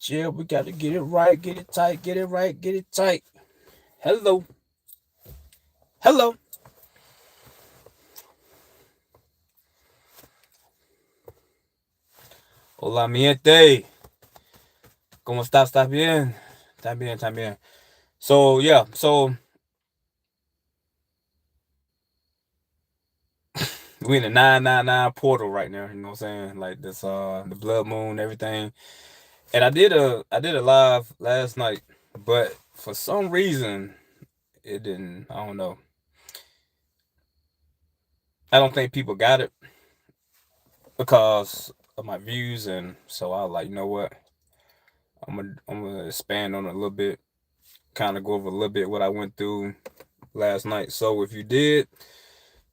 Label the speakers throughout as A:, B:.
A: chill. We got to get it right, get it tight, get it right, get it tight. Hello, hello. Hola, mi gente. ¿Cómo estás? ¿Estás bien? ¿Estás bien? ¿Estás bien? So, yeah, so we in the 999 portal right now, you know what I'm saying? Like this, the blood moon, everything. And I did a live last night, but for some reason, it didn't, I don't know. I don't think people got it because of my views, and so I was like, you know what? I'm gonna expand on it a little bit, kind of go over a little bit what I went through last night. So if you did,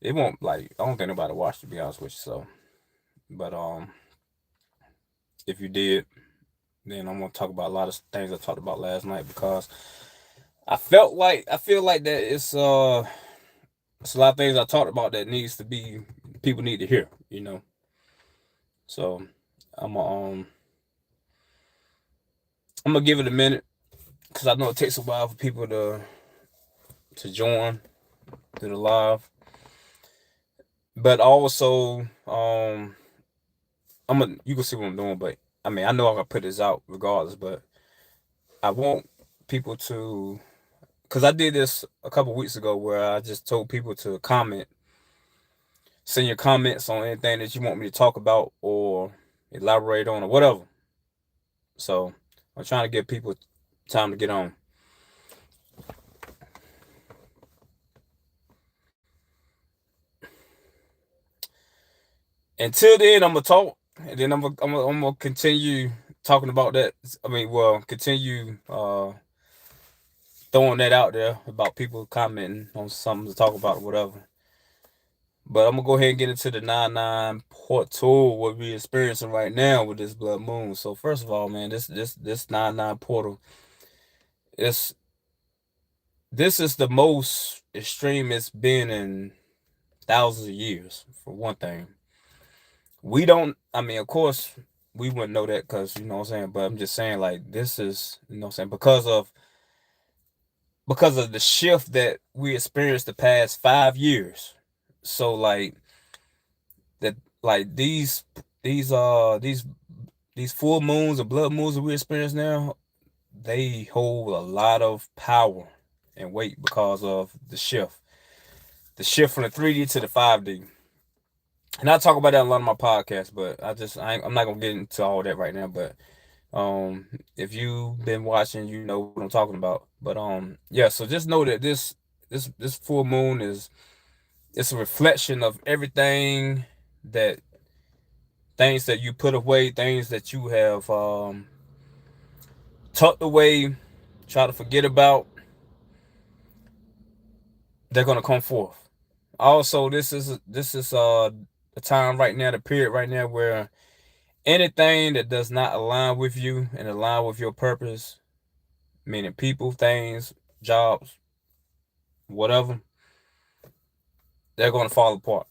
A: it won't like I don't think nobody watched, to be honest with you. So, but if you did, then I'm gonna talk about a lot of things I talked about last night because I feel like that it's a lot of things I talked about that needs to be people need to hear, you know. So I'm gonna um I'm gonna give it a minute because I know it takes a while for people to join to the live. But also, you can see what I'm doing, but I mean I know I can put this out regardless, but I want people to because I did this a couple weeks ago where I just told people to send your comments on anything that you want me to talk about or elaborate on or whatever. So I'm trying to give people time to get on. Until then, I'm gonna talk, and then I'm gonna continue talking about that. I mean, well, continue throwing that out there about people commenting on something to talk about or whatever. But I'm gonna go ahead and get into the 9-9 portal what we're experiencing right now with this blood moon. So first of all, man, this 9-9 portal, it's this is the most extreme it's been in thousands of years. For one thing, we don't. I mean, of course, we wouldn't know that because you know what I'm saying. But I'm just saying, like, this is you know what I'm saying because of the shift that we experienced the past 5 years. So that like these full moons or blood moons that we experience now, they hold a lot of power and weight because of the shift from the 3D to the 5D. And I talk about that a lot on my podcast, but I'm not gonna get into all that right now. But if you've been watching, you know what I'm talking about. But yeah, so just know that this full moon is it's a reflection of everything that things that you put away, things that you have tucked away, try to forget about, they're gonna come forth. Also, this is a time right now, the period right now where anything that does not align with you and align with your purpose, meaning people, things, jobs, whatever, they're gonna fall apart.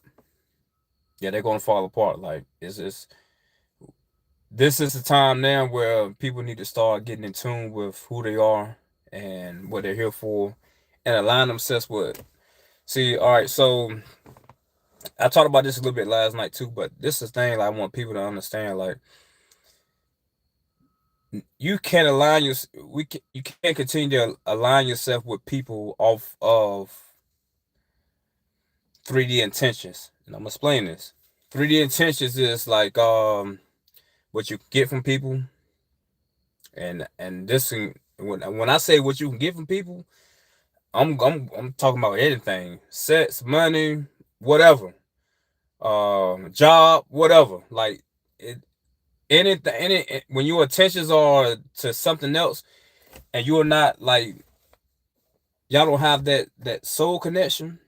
A: Yeah, they're gonna fall apart. Like it's this is the time now where people need to start getting in tune with who they are and what they're here for and align themselves with. See, all right, so I talked about this a little bit last night too, but this is the thing like, I want people to understand. Like, you can't align your you can't continue to align yourself with people off of 3D intentions. And I'm gonna explain this. 3D intentions is like what you get from people, and this when I say what you can get from people, I'm talking about anything, sex, money, whatever, job, whatever. Like it, anything, when your attentions are to something else, and you're not like y'all don't have that soul connection,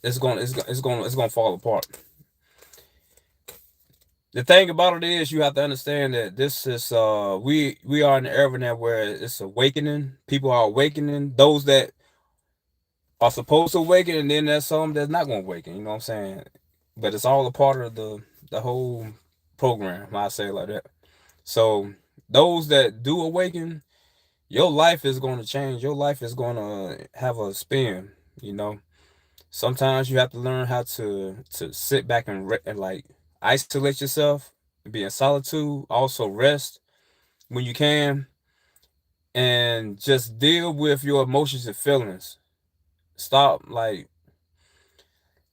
A: it's gonna fall apart. The thing about it is you have to understand that this is we are in an era now where it's awakening. People are awakening. Those that are supposed to awaken, and then there's some that's not gonna awaken. You know what I'm saying? But it's all a part of the whole program. I say it like that. So those that do awaken, your life is going to change. Your life is going to have a spin. You know, sometimes you have to learn how to sit back and like isolate yourself, be in solitude. Also rest when you can, and just deal with your emotions and feelings. Stop like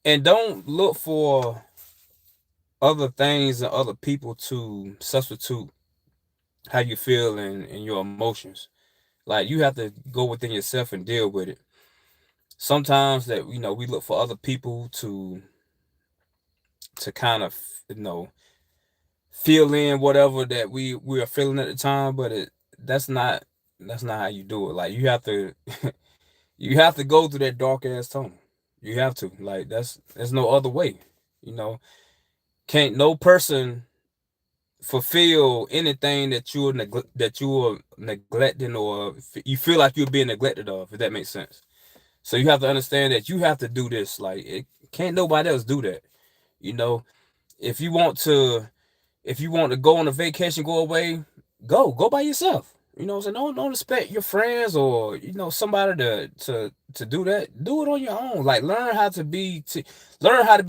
A: and don't look for other things and other people to substitute how you feel and your emotions. Like you have to go within yourself and deal with it. Sometimes that we look for other people to kind of feel in whatever that we are feeling at the time, but that's not that's not how you do it. Like you have to you have to go through that dark ass tunnel. You have to. Like there's no other way. You know, can't no person fulfill anything that you're neglecting or you feel like you're being neglected of, if that makes sense. So you have to understand that you have to do this. Like it can't nobody else do that. You know, if you want to if you want to go on a vacation, go away, go by yourself. You know what I'm saying? Don't expect your friends or somebody to do that. Do it on your own. Like learn how to be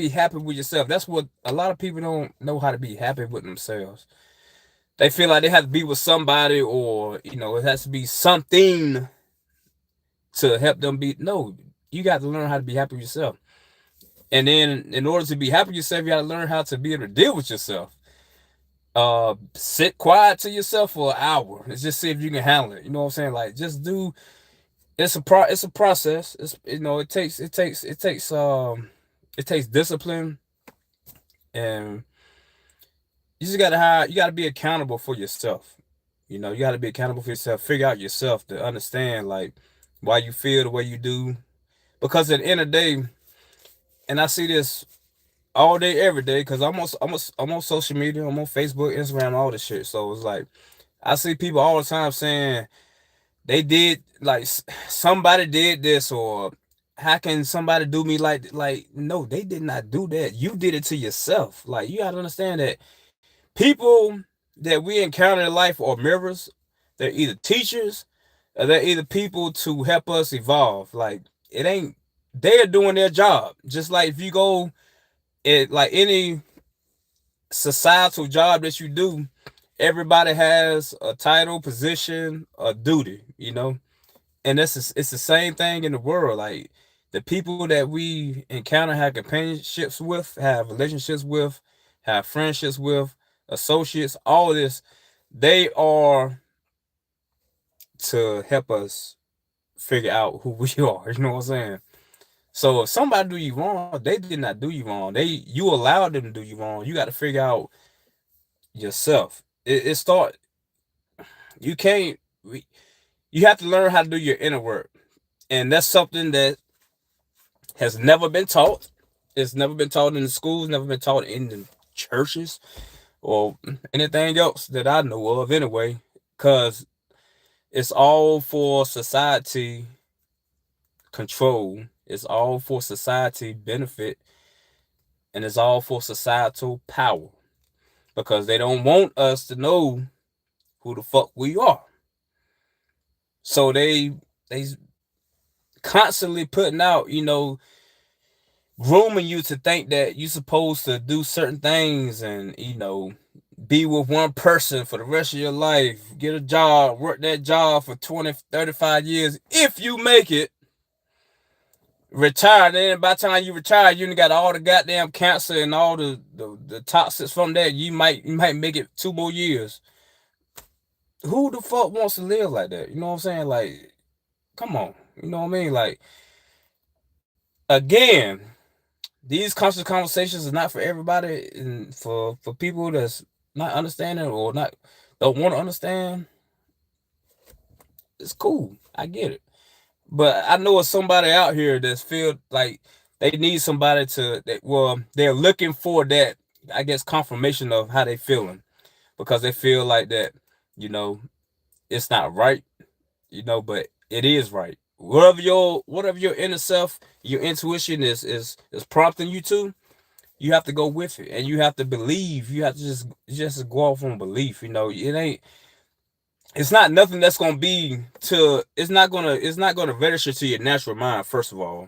A: happy with yourself. That's what a lot of people don't know, how to be happy with themselves. They feel like they have to be with somebody, or it has to be something to help them be. No, you got to learn how to be happy with yourself. And then in order to be happy with yourself, you got to learn how to be able to deal with yourself. Sit quiet to yourself for an hour. Let's just see if you can handle it. You know what I'm saying? Like just do. It's a process. It takes discipline, and you gotta be accountable for yourself. You gotta be accountable for yourself. Figure out yourself to understand like why you feel the way you do. Because at the end of the day, and I see this all day, every day, because I'm on social media, I'm on Facebook, Instagram, all this shit. So it's like I see people all the time saying they did like somebody did this, or how can somebody do me like no, they did not do that. You did it to yourself. Like you gotta understand that people that we encounter in life are mirrors. They're either teachers or they're either people to help us evolve. Like it ain't they're doing their job. Just like if you go like any societal job that you do, everybody has a title, position, a duty, and it's the same thing in the world. Like the people that we encounter, have companionships with, have relationships with, have friendships with, associates, all of this, they are to help us figure out who we are. You know what I'm saying? So if somebody do you wrong, they did not do you wrong. You allowed them to do you wrong. You got to figure out yourself. It start. You can't. You have to learn how to do your inner work, and that's something that has never been taught. It's never been taught in the schools. Never been taught in the churches or anything else that I know of. Anyway, because it's all for society control. It's all for society benefit, and it's all for societal power, because they don't want us to know who the fuck we are. So they constantly putting out, grooming you to think that you're supposed to do certain things and, be with one person for the rest of your life, get a job, work that job for 20, 35 years. If you make it, retire. Then by the time you retire, you got all the goddamn cancer and all the toxins from that. You might make it 2 more years. Who the fuck wants to live like that? You know what I'm saying? Like, come on. You know what I mean? Like, again, these conscious conversations is not for everybody, and for people that's not understanding or not don't want to understand. It's cool. I get it. But I know it's somebody out here that's feel like they need somebody they're looking for that, I guess, confirmation of how they feeling, because they feel like that, you know, it's not right, but it is right. Whatever your inner self, your intuition is prompting you to, You have to go with it, and you have to believe. You have to just go off on belief. It ain't. It's not nothing that's gonna be to. It's not gonna register to your natural mind. First of all,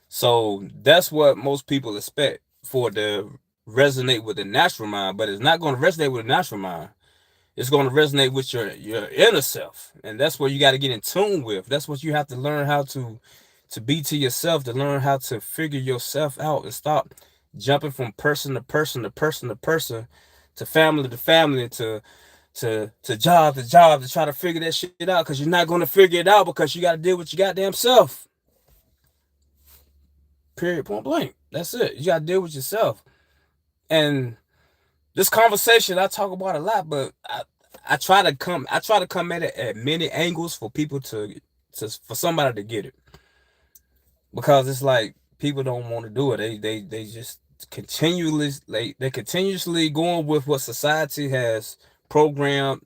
A: so that's what most people expect for it to resonate with the natural mind, but it's not gonna resonate with the natural mind. It's going to resonate with your inner self, and that's where you got to get in tune with. That's what you have to learn how to be to yourself, to learn how to figure yourself out and stop jumping from person to person to person to person, to family to job to job, to try to figure that shit out, because you're not going to figure it out because you got to deal with your goddamn self. Period. Point blank. That's it. You got to deal with yourself. And this conversation I talk about a lot, but I try to come at it at many angles for people for somebody to get it, because it's like people don't want to do it. They just they continuously going with what society has programmed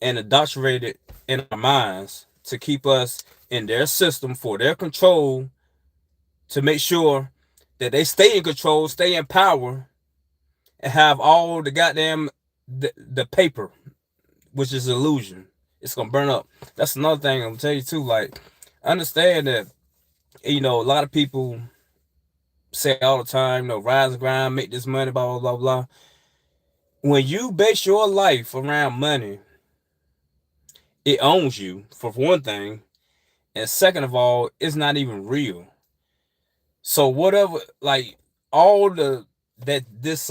A: and indoctrinated in our minds to keep us in their system for their control, to make sure that they stay in control, stay in power, and have all the goddamn the paper, which is illusion. It's gonna burn up. That's another thing I'm gonna tell you too. Like, understand that a lot of people say all the time, rise and grind, make this money, blah blah blah blah. When you base your life around money, it owns you for one thing, and second of all, it's not even real. So whatever, like all the that this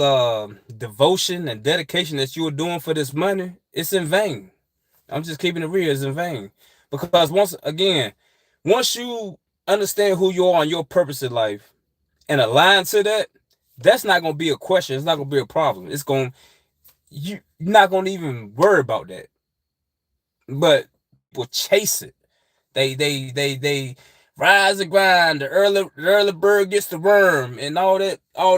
A: devotion and dedication that you're doing for this money, it's in vain. I'm just keeping it real. It's in vain. Because once you understand who you are and your purpose in life and align to that, that's not gonna be a question. It's not gonna be a problem. You're not gonna even worry about that. But people chase it. They rise and grind. The early bird gets the worm and all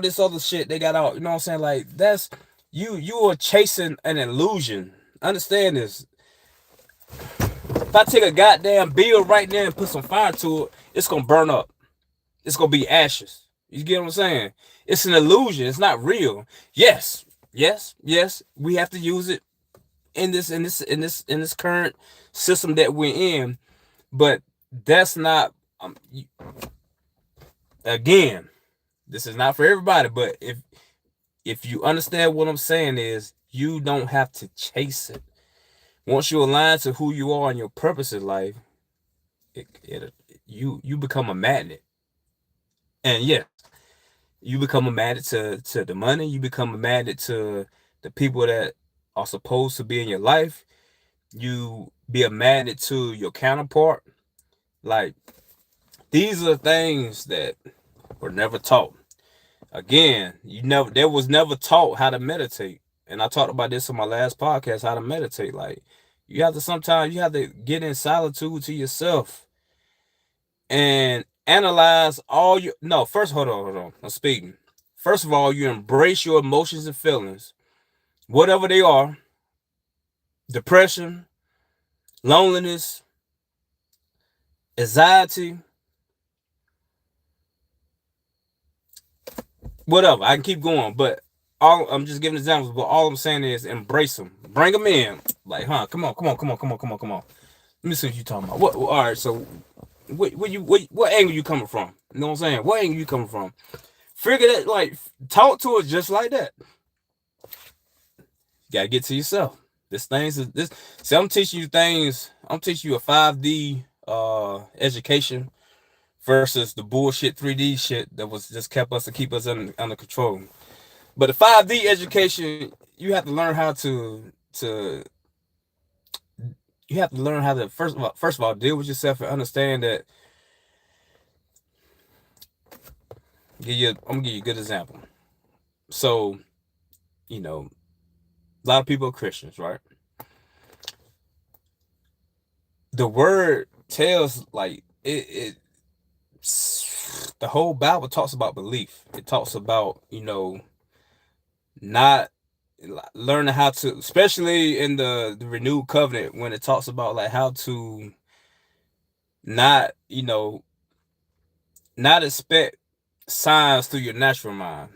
A: this other shit they got out. You know what I'm saying? Like, that's you are chasing an illusion. Understand this. If I take a goddamn bill right now and put some fire to it, it's gonna burn up. It's gonna be ashes. You get what I'm saying? It's an illusion. It's not real. Yes, yes. We have to use it in this current system that we're in, but that's not. Again, this is not for everybody. But if you understand what I'm saying, is you don't have to chase it. Once you align to who you are and your purpose in life, you become a magnet. And yes, you become a magnet to the money. You become a magnet to the people that are supposed to be in your life. You be a magnet to your counterpart. Like, these are things that were never taught. Again, there was never taught how to meditate. And I talked about this on my last podcast, how to meditate. Like, sometimes you have to get in solitude to yourself and analyze all your. No, first, hold on. I'm speaking. First of all, you embrace your emotions and feelings, whatever they are: depression, loneliness, anxiety, whatever. I can keep going, but I'm just giving examples. But all I'm saying is embrace them, bring them in. Like, come on. Let me see what you talking about. All right, so what angle you coming from? You know what I'm saying? What angle you coming from? Figure that, like, talk to it just like that. You gotta get to yourself. This. See, I'm teaching you things. I'm teaching you a 5D education versus the bullshit 3D shit that was just keep us under control. But the 5D education, you have to learn how to you have to learn how to first of all deal with yourself and understand that. I'm gonna give you a good example. So, a lot of people are Christians, right? The word tells, like, the whole Bible talks about belief. It talks about, not learning how to, especially in the renewed covenant, when it talks about, like, how to not, not expect signs through your natural mind.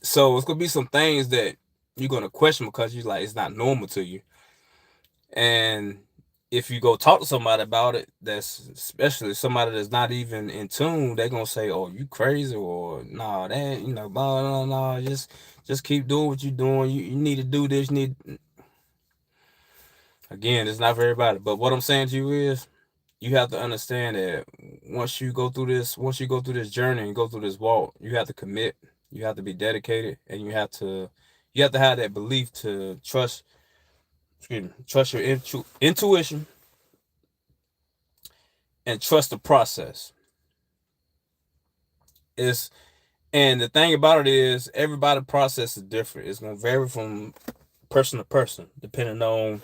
A: So it's gonna be some things that you're gonna question because you like it's not normal to you. And if you go talk to somebody about it, that's especially somebody that's not even in tune, they're gonna say, "Oh, you crazy," or "Nah, that blah blah blah. Just keep doing what you're doing. You need to do this. You need." Again, it's not for everybody. But what I'm saying to you is, you have to understand that once you go through this journey and go through this walk, you have to commit. You have to be dedicated, and you have to have that belief to trust. Excuse me, trust your intuition and trust the process. It's and the thing about it is everybody process is different. It's gonna vary from person to person, depending on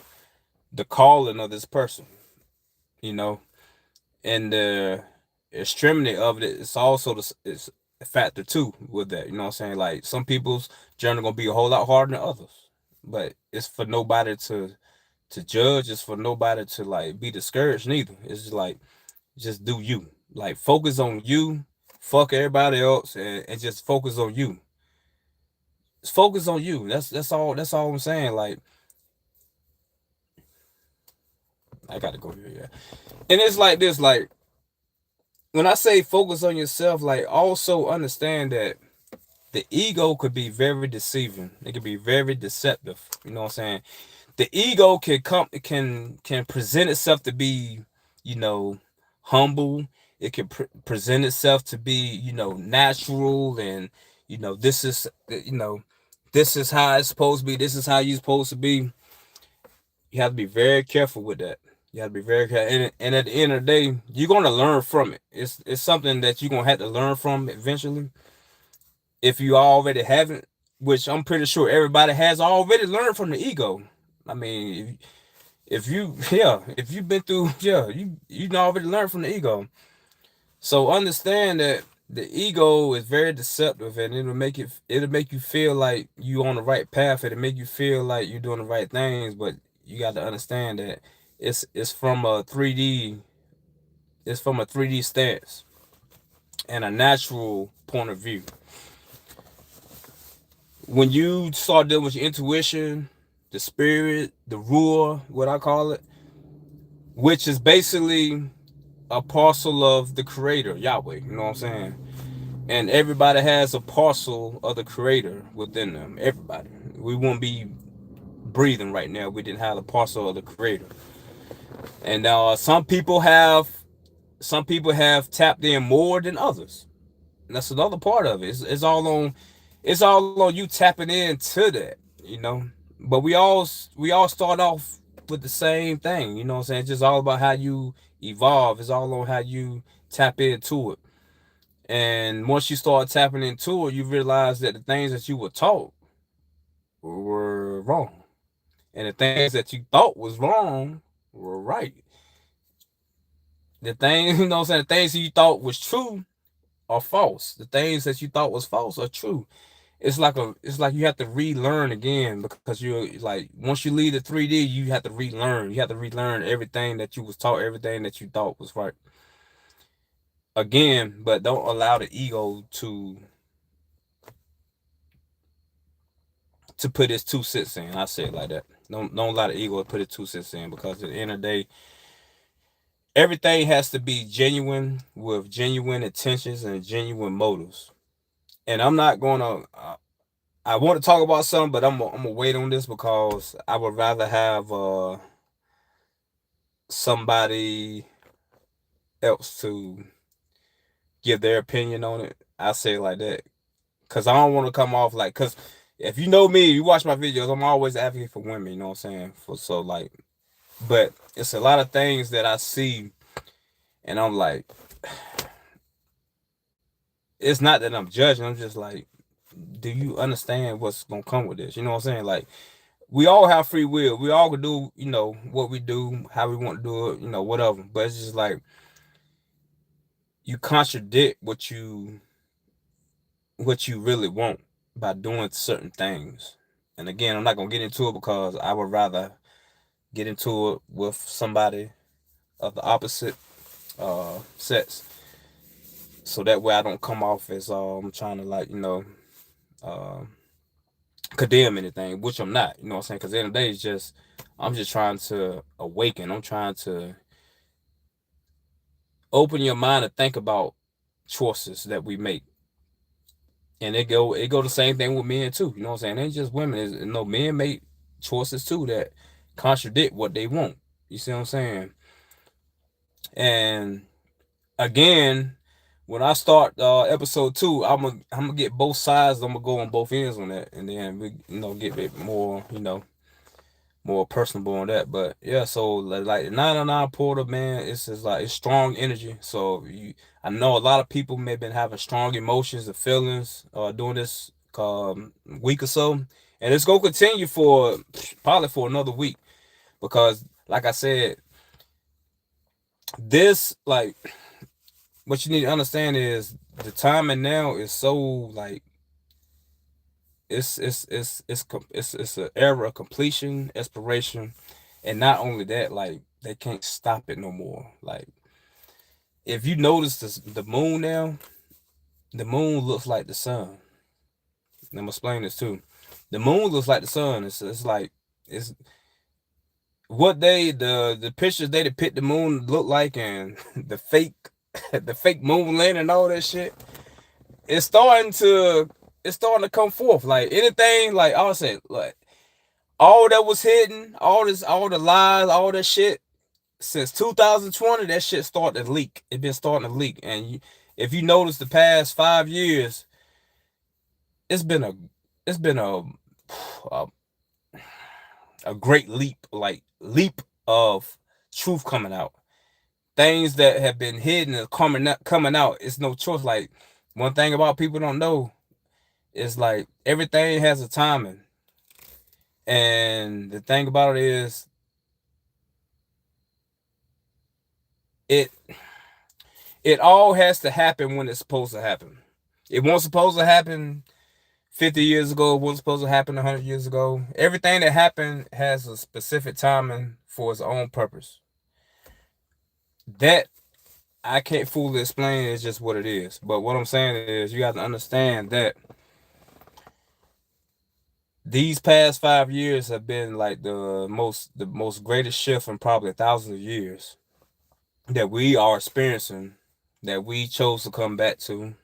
A: the calling of this person, you know, and the extremity of it is also is a factor too with that. You know what I'm saying? Like some people's journey gonna be a whole lot harder than others, but it's for nobody to judge. It's for nobody to like be discouraged neither. It's just do you. Like focus on you, fuck everybody else, and just focus on you. Just focus on you. That's all I'm saying. Like I gotta go here, yeah. And it's like this, like when I say focus on yourself, like also understand that the ego could be very deceiving. It could be very deceptive. You know what I'm saying? The ego can present itself to be, you know, humble. It can present itself to be, natural, and this is this is how it's supposed to be. This is how you're supposed to be. You have to be very careful with that. You have to be very careful, and at the end of the day, you're gonna learn from it. It's something that you're gonna have to learn from eventually if you already haven't, which I'm pretty sure everybody has already learned from the ego. I mean, if you yeah, if you've been through you already learned from the ego. So understand that the ego is very deceptive, and it'll make you feel like you on the right path. It'll make you feel like you're doing the right things, but you got to understand that it's from a 3D it's from a 3D stance and a natural point of view. When you start dealing with your intuition, the spirit, the ruah, what I call it, which is basically a parcel of the creator, Yahweh, you know what I'm saying? And everybody has a parcel of the creator within them. Everybody. We wouldn't be breathing right now if we didn't have a parcel of the creator. And some people have tapped in more than others. And that's another part of it. It's all on you tapping into that, you know. But we all start off with the same thing, you know what I'm saying? It's just all about how you evolve. It's all on how you tap into it. And once you start tapping into it, you realize that the things that you were taught were wrong. And the things that you thought was wrong were right. The things, you know what I'm saying, the things you thought was true are false. The things that you thought was false are true. It's like you have to relearn again because you're like once you leave the 3D, you have to relearn. You have to relearn everything that you was taught, everything that you thought was right. Again, but don't allow the ego to put its 2 cents in. I say it like that. Don't allow the ego to put its 2 cents in because at the end of the day, everything has to be genuine with genuine intentions and genuine motives. And I'm not gonna. I want to talk about something, but I'm gonna wait on this because I would rather have somebody else to give their opinion on it. I say it like that because I don't want to come off like because if you know me, you watch my videos, I'm always advocating for women. You know what I'm saying? For so like, but it's a lot of things that I see, and I'm like, it's not that I'm judging. I'm just like, do you understand what's gonna come with this? You know what I'm saying? Like, we all have free will. We all can do, what we do, how we want to do it, whatever. But it's just like you contradict what you really want by doing certain things. And again, I'm not gonna get into it because I would rather get into it with somebody of the opposite sex, so that way I don't come off as trying to like uh, condemn anything, which I'm not. You know what I'm saying? Because at the end of the day, it's just I'm just trying to awaken. I'm trying to open your mind to think about choices that we make, and it go the same thing with men too. You know what I'm saying? It ain't just women. Men make choices too that contradict what they want. You see what I'm saying? And again, when I start episode 2, I'm gonna get both sides. I'm gonna go on both ends on that, and then we get a bit more more personable on that. But yeah, so like the 909 Porter, man, it's just like it's strong energy. So I know a lot of people may have been having strong emotions and feelings during this week or so, and it's gonna continue for probably for another week because, like I said, this like what you need to understand is the timing now is so like it's an era of completion, expiration, and not only that, like they can't stop it no more. Like if you notice the moon now, the moon looks like the sun. And I'm gonna explain this too. The moon looks like the sun. It's like it's what the pictures they depict the moon look like, and the fake the fake moon landing and all that shit. It's starting to come forth. Like anything, like I said, like all that was hidden, all the lies, all that shit since 2020, that shit started to leak. It been starting to leak, and if you notice the past 5 years, it's been a it's been a, a great leap of truth coming out. Things that have been hidden are coming out. It's no choice. Like one thing about people don't know is like everything has a timing, and the thing about it is it it all has to happen when it's supposed to happen. It wasn't supposed to happen 50 years ago. It wasn't supposed to happen 100 years ago. Everything that happened has a specific timing for its own purpose. That I can't fully explain. It's just what it is. But what I'm saying is you have to understand that these past 5 years have been like the most greatest shift in probably thousands of years that we are experiencing, that we chose to come back to.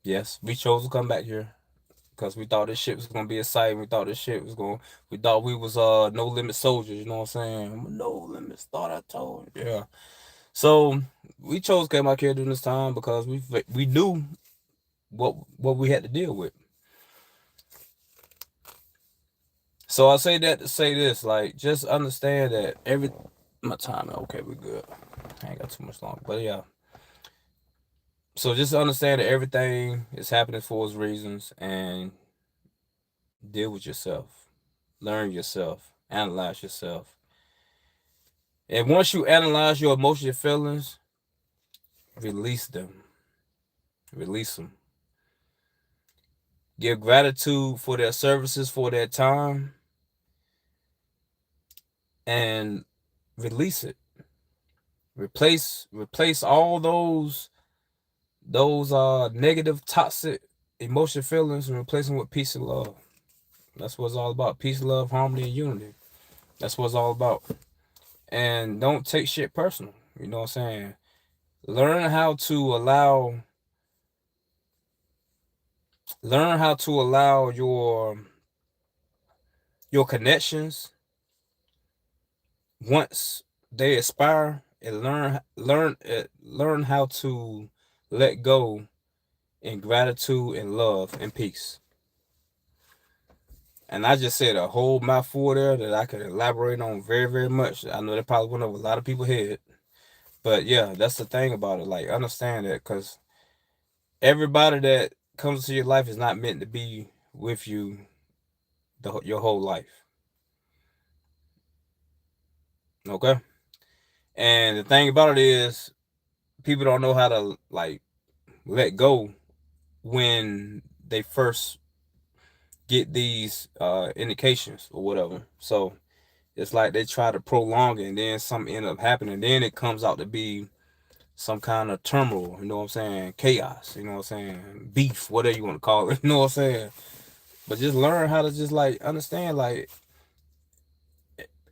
A: Yes, we chose to come back here because we thought this shit was gonna be exciting. We thought we was no limit soldiers. You know what I'm saying? No limits. Thought I told. Yeah. So we chose to come out here during this time because we knew what we had to deal with. So I say that to say this, like just understand that my time. Okay, we good. I ain't got too much longer, but yeah. So just understand that everything is happening for its reasons, and deal with yourself, learn yourself, analyze yourself. And once you analyze your emotions, your feelings, release them. Release them. Give gratitude for their services, for their time, and release it. Replace all those negative, toxic emotion feelings and replace them with peace and love. That's what it's all about. Peace, love, harmony, and unity. That's what it's all about. And don't take shit personal. You know what I'm saying? Learn how to allow your connections once they expire, and learn how to let go in gratitude and love and peace. And I just said a whole mouthful there that I could elaborate on very, very much. I know that probably went over a lot of people's head. But yeah, that's the thing about it. Like, understand that because everybody that comes into your life is not meant to be with you your whole life. Okay? And the thing about it is, people don't know how to, like, let go when they first get these indications or whatever. So it's like they try to prolong it, and then something end up happening. Then it comes out to be some kind of turmoil, you know what I'm saying? Chaos, you know what I'm saying? Beef, whatever you want to call it, you know what I'm saying? But just learn how to just like understand like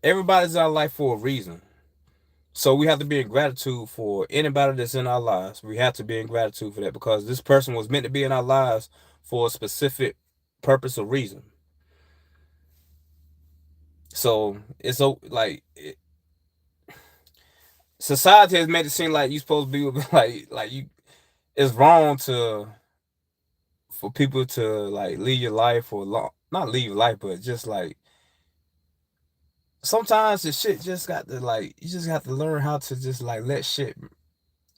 A: everybody's in our life for a reason. So we have to be in gratitude for anybody that's in our lives. We have to be in gratitude for that because this person was meant to be in our lives for a specific purpose or reason. So it's so like society has made it seem like you supposed to be with like you. It's wrong to for people to like leave your life or long, not leave your life, but just like sometimes the shit just got to like you just have to learn how to just like let shit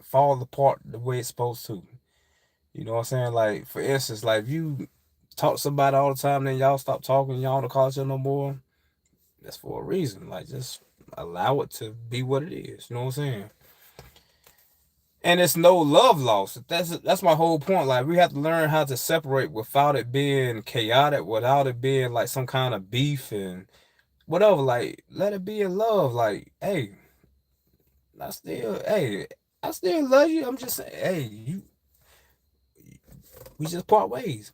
A: fall apart the way it's supposed to. You know what I'm saying? Like for instance, like if you talk to somebody all the time, then y'all stop talking, y'all don't call each other no more. That's for a reason. Like just allow it to be what it is. You know what I'm saying? And it's no love loss. That's my whole point. Like we have to learn how to separate without it being chaotic, without it being like some kind of beef and whatever. Like let it be in love. Like hey, hey, I still love you. I'm just saying, hey, we just part ways.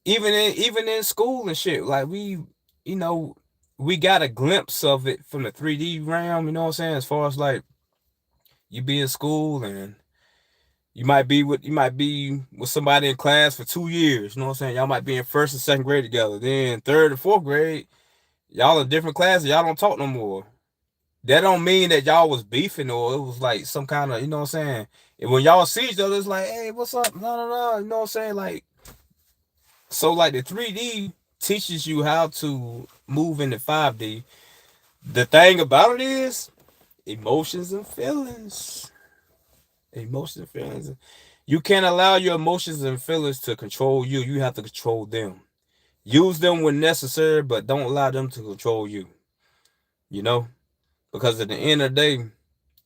A: Even in school and shit. Like you know, we got a glimpse of it from the 3D realm. You know what I'm saying? As far as like you be in school and you might be with somebody in class for 2 years. You know what I'm saying? Y'all might be in first and second grade together. Then third and fourth grade, y'all in different classes. Y'all don't talk no more. That don't mean that y'all was beefing or it was like some kind of, you know what I'm saying? And when y'all see each other, it's like, hey, what's up? No, no, no. You know what I'm saying? Like, so like the 3D teaches you how to move into 5D. The thing about it is emotions and feelings. Emotions and feelings. You can't allow your emotions and feelings to control you. You have to control them. Use them when necessary, but don't allow them to control you. You know? Because at the end of the day,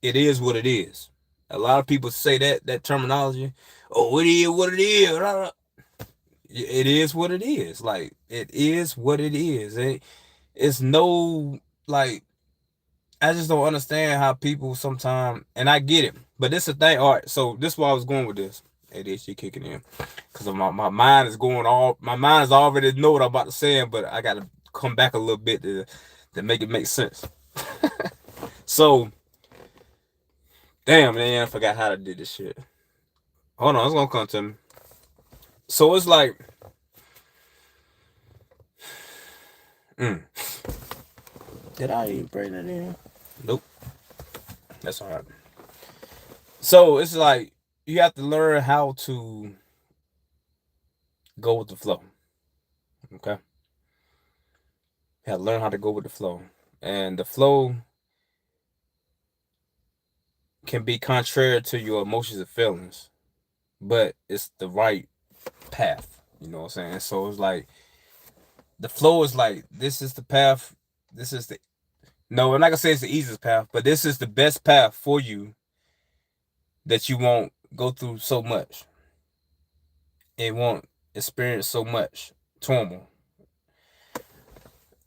A: it is what it is. A lot of people say that terminology. Oh, it is what it is. It is what it is. Like it is what it is. It's no like I just don't understand how people sometimes and I get it. But this is the thing. All right, so this is where I was going with this. ADHD kicking in. Cause my mind is going all my mind is already know what I'm about to say, but I gotta come back a little bit to make it make sense. So damn man, I forgot how to do this shit. Hold on, it's gonna come to me. So it's like mm, did I even bring that in? Nope. That's all right. So it's like you have to learn how to go with the flow. Okay. You have to learn how to go with the flow. And the flow can be contrary to your emotions and feelings, but it's the right path. You know what I'm saying? So it's like the flow is like this is the path. This is the no, I'm not gonna say it's the easiest path, but this is the best path for you that you won't go through so much. It won't experience so much turmoil.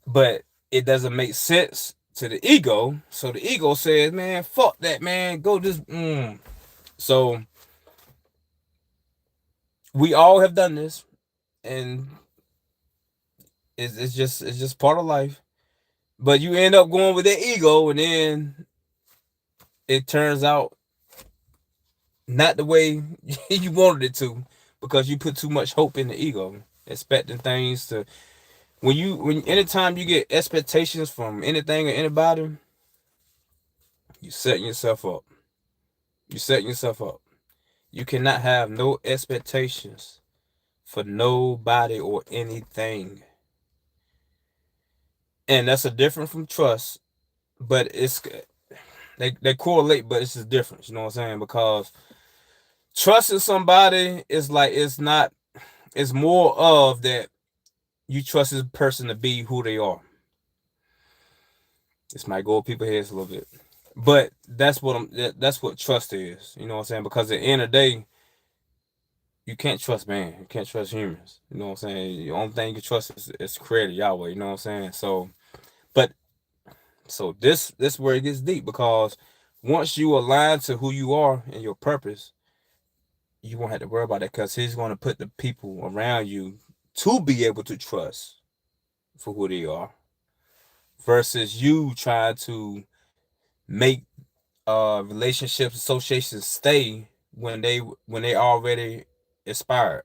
A: But it doesn't make sense to the ego. So the ego says, man, fuck that, man. Go just So we all have done this, and it's just part of life. But you end up going with that ego, and then it turns out not the way you wanted it to, because you put too much hope in the ego, expecting things to. When anytime you get expectations from anything or anybody, you setting yourself up. You setting yourself up. You cannot have no expectations for nobody or anything. And that's a different from trust, but they correlate, but it's a difference, you know what I'm saying? Because trusting somebody is like it's more of that you trust this person to be who they are. This might go over people's heads a little bit. But that's what trust is, you know what I'm saying? Because at the end of the day, you can't trust man. You can't trust humans. You know what I'm saying? The only thing you can trust is creator Yahweh, you know what I'm saying? So but so this where it gets deep because Once you align to who you are and your purpose, you won't have to worry about that because he's going to put the people around you to be able to trust for who they are versus you trying to make relationships associations stay when they already expired.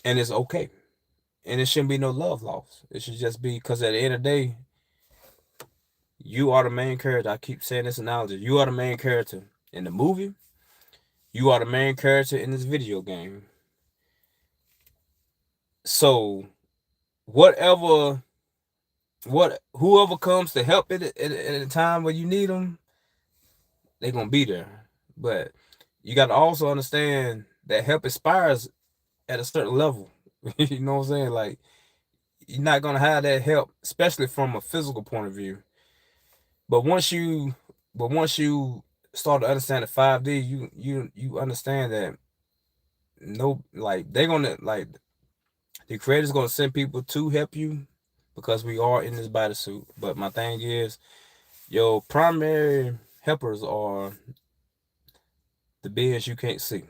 A: And it's okay. And it shouldn't be no love loss. It should just be because at the end of the day, you are the main character. I keep saying this analogy. You are the main character in the movie. You are the main character in this video game. So whatever, whoever comes to help it at a time where you need them, they're gonna be there. But you got to also understand that help expires at a certain level. You know what I'm saying? Like you're not gonna have that help, especially from a physical point of view. But once you, but once you start to understand the 5D, you understand that no, like they're gonna like the creator's gonna send people to help you because we are in this bodysuit. But my thing is, your primary helpers are the beings you can't see.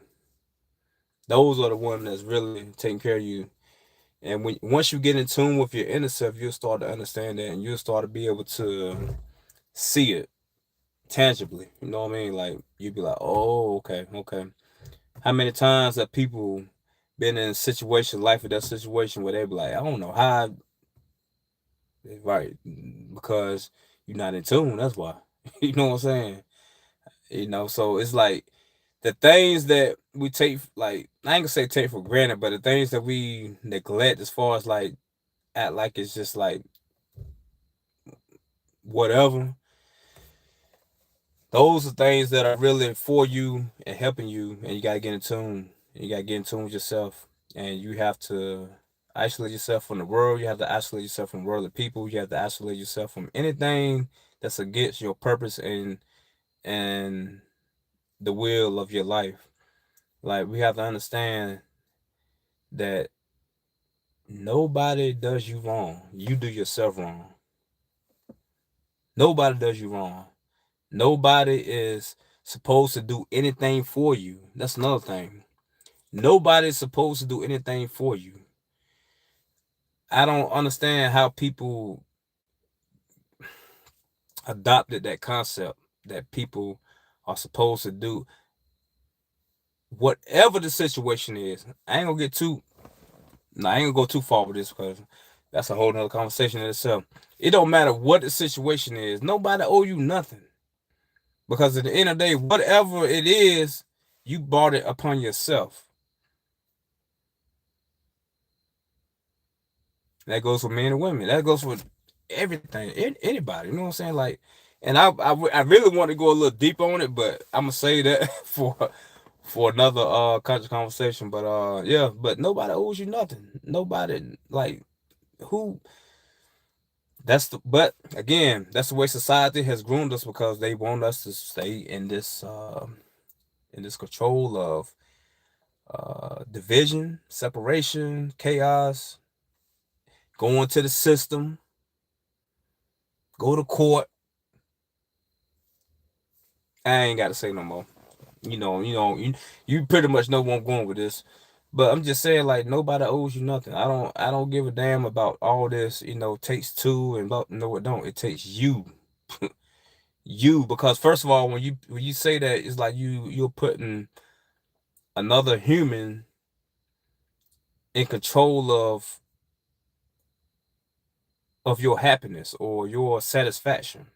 A: Those are the ones that's really taking care of you. And once you get in tune with your inner self, you'll start to understand that, and you'll start to be able to see it tangibly. You know what I mean? Like you'd be like, oh, okay, okay. How many times have people been in a situation, life or that situation where they be like, I don't know how, right? Because you're not in tune. That's why. You know what I'm saying? So it's like the things that we take, like I ain't gonna say take for granted, but the things that we neglect as far as like act like it's just like whatever. Those are things that are really for you and helping you, and you gotta get in tune. You gotta get in tune with yourself, and you have to isolate yourself from the world. You have to isolate yourself from worldly people. You have to isolate yourself from anything that's against your purpose and the will of your life. Like we have to understand that nobody does you wrong. You do yourself wrong. Nobody does you wrong. Nobody is supposed to do anything for you. That's another thing. Nobody's supposed to do anything for you. I don't understand how people adopted that concept that people are supposed to do whatever the situation is. I ain't gonna get too no, I ain't gonna go too far with this because that's a whole nother conversation in itself. It don't matter what the situation is. Nobody owe you nothing. Because at the end of the day, whatever it is, you brought it upon yourself. That goes for men and women. That goes for everything, anybody. You know what I'm saying? Like, and I really want to go a little deep on it, but I'm gonna say that for another conversation. But yeah, but nobody owes you nothing. Nobody like who. But again, that's the way society has groomed us because they want us to stay in this control of division, separation, chaos, going to the system, go to court. I ain't got to say no more. You pretty much know where I'm going with this. But I'm just saying, like nobody owes you nothing. I don't give a damn about all this. Takes two and no, it don't. It takes you, you because first of all, when you say that, it's like you're putting another human in control of your happiness or your satisfaction,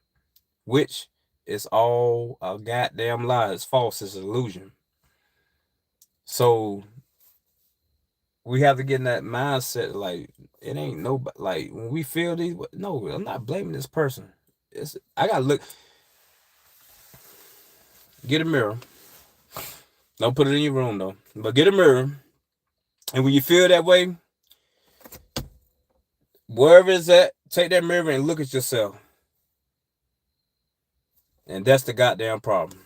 A: which is all a goddamn lie. It's false. It's an illusion. So we have to get in that mindset. Like it ain't nobody. Like when we feel these, no, I'm not blaming this person. I gotta look. Get a mirror. Don't put it in your room though. But get a mirror, and when you feel that way, wherever it's at, take that mirror and look at yourself. And that's the goddamn problem.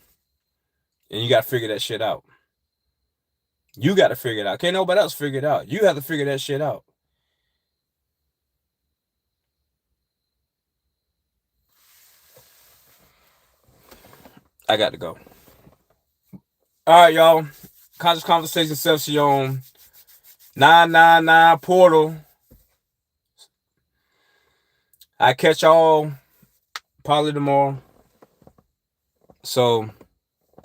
A: And you gotta figure that shit out. You gotta figure it out. Can't nobody else figure it out. You have to figure that shit out. I got to go. All right, y'all. Conscious Conversation, Seth, Siyon, 999 portal. I catch y'all probably tomorrow. So,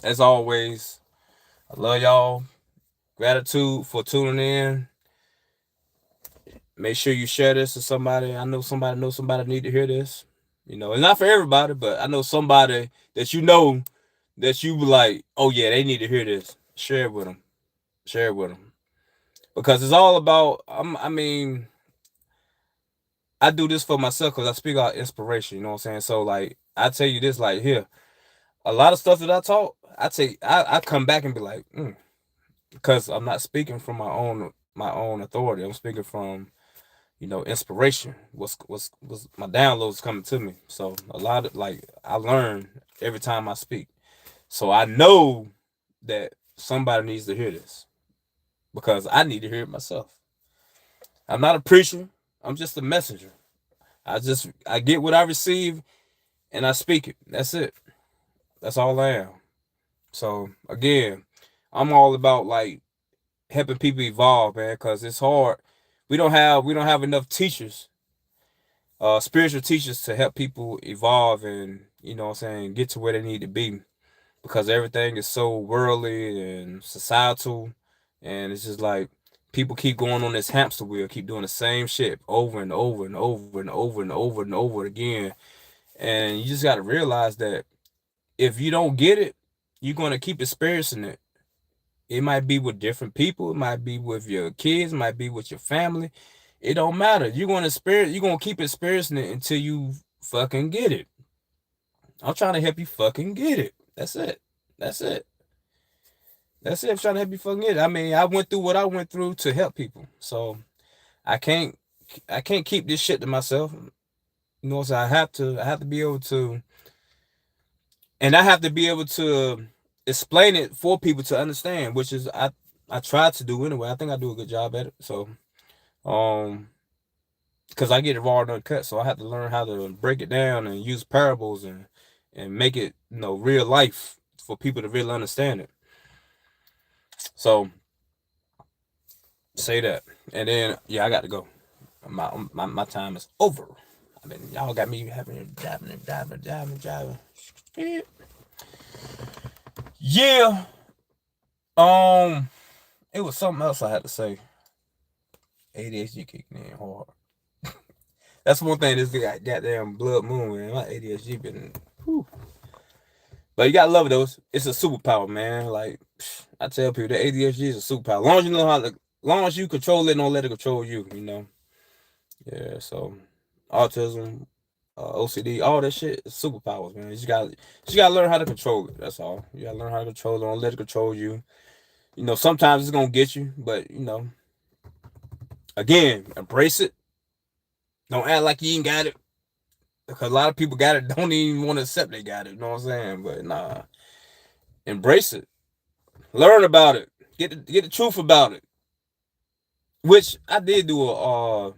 A: as always, I love y'all. Gratitude for tuning in. Make sure you share this to somebody. I know somebody need to hear this. It's not for everybody, but I know somebody that that you be like, oh yeah, they need to hear this. Share it with them. Share it with them. Because it's all about, I mean, I do this for myself because I speak out inspiration, you know what I'm saying? So, like, I tell you this, like, here, a lot of stuff that I talk, I come back and be like, because I'm not speaking from my own authority. I'm speaking from, inspiration. What's my downloads coming to me. So a lot of, like, I learn every time I speak. So I know that somebody needs to hear this because I need to hear it myself. I'm not a preacher. I'm just a messenger. I get what I receive and I speak it. That's it. That's all I am. So again, I'm all about, like, helping people evolve, man, because it's hard. We don't have enough teachers, spiritual teachers, to help people evolve and, what I'm saying, get to where they need to be, because everything is so worldly and societal, and it's just like people keep going on this hamster wheel, keep doing the same shit over and over and over and over and over and over again. And you just got to realize that if you don't get it, you're going to keep experiencing it. It might be with different people, it might be with your kids, it might be with your family. It don't matter. You're gonna keep experiencing it until you fucking get it. I'm trying to help you fucking get it. That's it. That's it. That's it. I'm trying to help you fucking get it. I mean, I went through what I went through to help people. So I can't I can't keep this shit to myself. So I have to be able to, and I have to be able to explain it for people to understand, which is I try to do anyway. I think I do a good job at it. So um because I get it raw and uncut, so I have to learn how to break it down and use parables and make it, real life for people to really understand it. So say that, and then yeah, I got to go. My time is over. I mean, y'all got me having driving. Yeah. Um, it was something else I had to say. ADHD kicking in hard. That's one thing. This guy, goddamn blood moon, man. My ADHD been. Whew. But you gotta love those. It's a superpower, man. Like, I tell people, the ADHD is a superpower. As long as you know how to, long as you control it, don't let it control you. Yeah. So, autism, OCD, all that shit is superpowers, man. You just gotta learn how to control it. That's all. You gotta learn how to control it. Don't let it control you. Sometimes it's gonna get you, but again, embrace it. Don't act like you ain't got it. Because a lot of people got it, don't even want to accept they got it. You know what I'm saying? But nah, embrace it. Learn about it. Get the truth about it. Which I did do a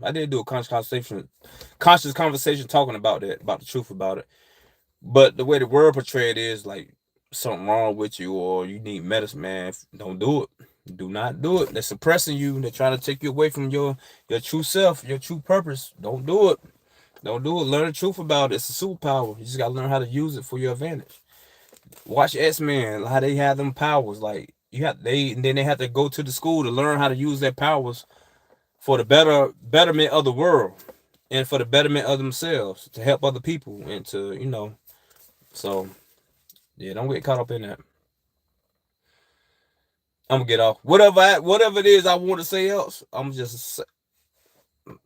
A: conscious conversation talking about that, about the truth about it. But the way the word portrayed is like something wrong with you or you need medicine, man. Don't do it. Do not do it. They're suppressing you. They're trying to take you away from your true self, your true purpose. Don't do it. Don't do it. Learn the truth about it. It's a superpower. You just gotta learn how to use it for your advantage. Watch X-Men, how they have them powers. Like they have to go to the school to learn how to use their powers for the betterment of the world and for the betterment of themselves to help other people and to so yeah, don't get caught up in that. I'm gonna get off whatever it is I want to say else. I'm just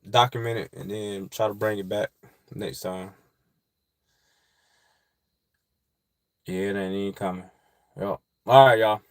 A: document it and then try to bring it back next time. Yeah, it ain't even coming. Yep. All right, y'all.